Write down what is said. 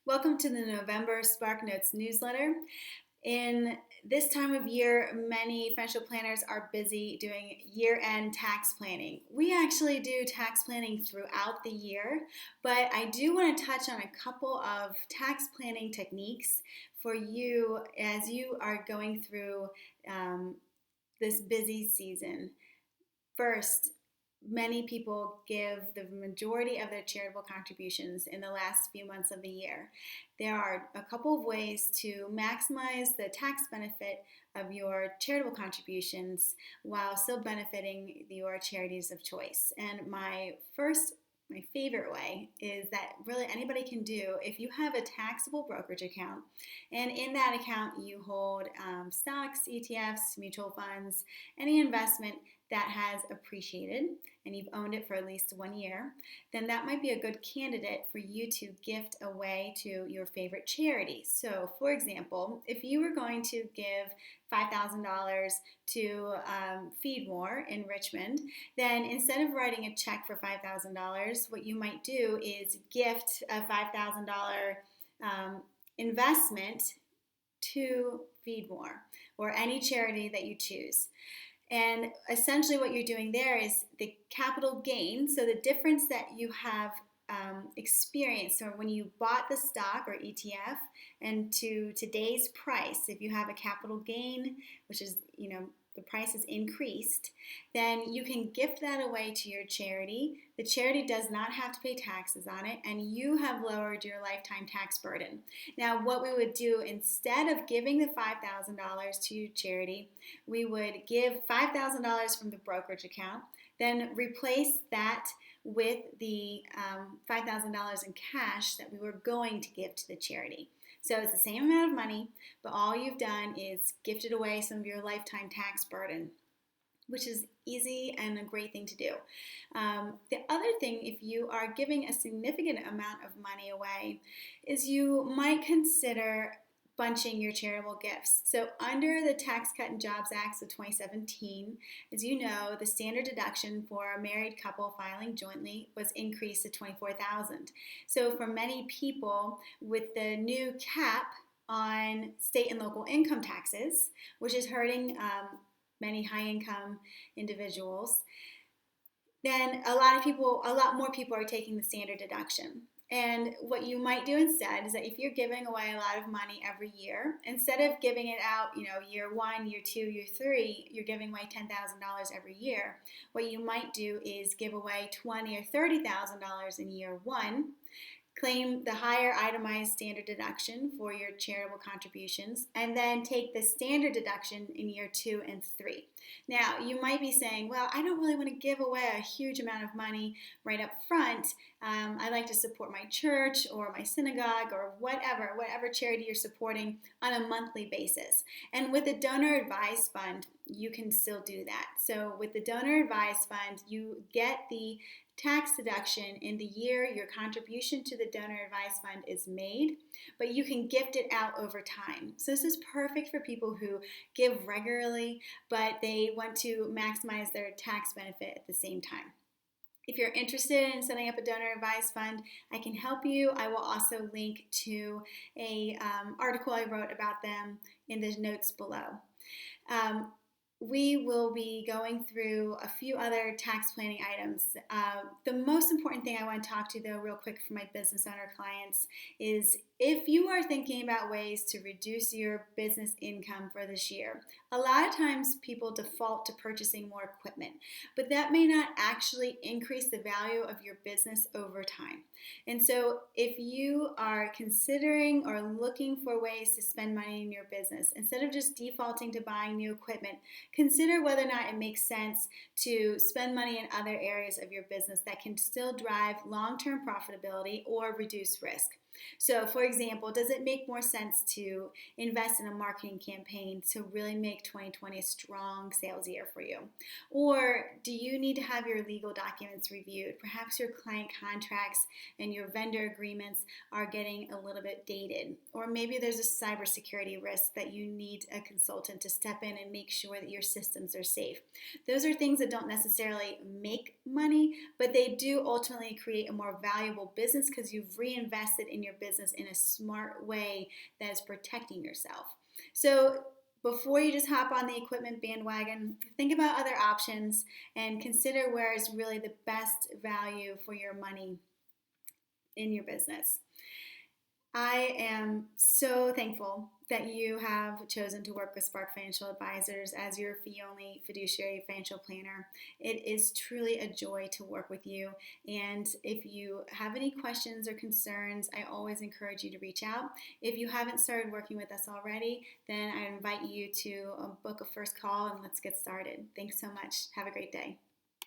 Welcome to the November SparkNotes newsletter. In this time of year, many financial planners are busy doing year-end tax planning. We actually do tax planning throughout the year, but I do want to touch on a couple of tax planning techniques for you as you are going through this busy season. First, many people give the majority of their charitable contributions in the last few months of the year. There are a couple of ways to maximize the tax benefit of your charitable contributions while still benefiting your charities of choice. And my favorite way is that really anybody can do if you have a taxable brokerage account, and in that account you hold stocks, ETFs, mutual funds, any investment that has appreciated and you've owned it for at least 1 year, then that might be a good candidate for you to gift away to your favorite charity. So, for example, if you were going to give $5,000 to Feed More in Richmond, then instead of writing a check for $5,000, what you might do is gift a $5,000 investment to Feed More or any charity that you choose. And essentially, what you're doing there is the capital gain. So, the difference that you have experienced, or when you bought the stock or ETF, and to today's price, if you have a capital gain, which is, the price is increased, then you can gift that away to your charity. The charity does not have to pay taxes on it, and you have lowered your lifetime tax burden. Now, what we would do instead of giving the $5,000 to your charity, we would give $5,000 from the brokerage account, then replace that with the $5,000 in cash that we were going to give to the charity. So it's the same amount of money, but all you've done is gifted away some of your lifetime tax burden, which is easy and a great thing to do. The other thing, if you are giving a significant amount of money away, is you might consider bunching your charitable gifts. So under the Tax Cut and Jobs Act of 2017, as you know, the standard deduction for a married couple filing jointly was increased to $24,000. So for many people, with the new cap on state and local income taxes, which is hurting many high-income individuals, then a lot more people are taking the standard deduction. And what you might do instead is that if you're giving away a lot of money every year, instead of giving it out, year 1, year 2, year 3, you're giving away $10,000 every year. What you might do is give away $20,000 or $30,000 in year 1. Claim the higher itemized standard deduction for your charitable contributions, and then take the standard deduction in year 2 and 3. Now, you might be saying, well, I don't really want to give away a huge amount of money right up front. I like to support my church or my synagogue or whatever charity you're supporting on a monthly basis. And with the donor advised fund, you can still do that. So with the donor advised fund, you get the tax deduction in the year your contribution to the donor advised fund is made, but you can gift it out over time. So this is perfect for people who give regularly, but they want to maximize their tax benefit at the same time. If you're interested in setting up a donor advised fund, I can help you. I will also link to a article I wrote about them in the notes below. We will be going through a few other tax planning items. The most important thing I want to talk to, though, real quick for my business owner clients is if you are thinking about ways to reduce your business income for this year. A lot of times people default to purchasing more equipment, but that may not actually increase the value of your business over time. And so if you are considering or looking for ways to spend money in your business, instead of just defaulting to buying new equipment, consider whether or not it makes sense to spend money in other areas of your business that can still drive long-term profitability or reduce risk. So, for example, does it make more sense to invest in a marketing campaign to really make 2020 a strong sales year for you? Or do you need to have your legal documents reviewed? Perhaps your client contracts and your vendor agreements are getting a little bit dated. Or maybe there's a cybersecurity risk that you need a consultant to step in and make sure that your systems are safe. Those are things that don't necessarily make money, but they do ultimately create a more valuable business because you've reinvested in your business in a smart way that is protecting yourself. So before you just hop on the equipment bandwagon, think about other options and consider where is really the best value for your money in your business. I am so thankful that you have chosen to work with Spark Financial Advisors as your fee-only fiduciary financial planner. It is truly a joy to work with you. And if you have any questions or concerns, I always encourage you to reach out. If you haven't started working with us already, then I invite you to book a first call and let's get started. Thanks so much. Have a great day.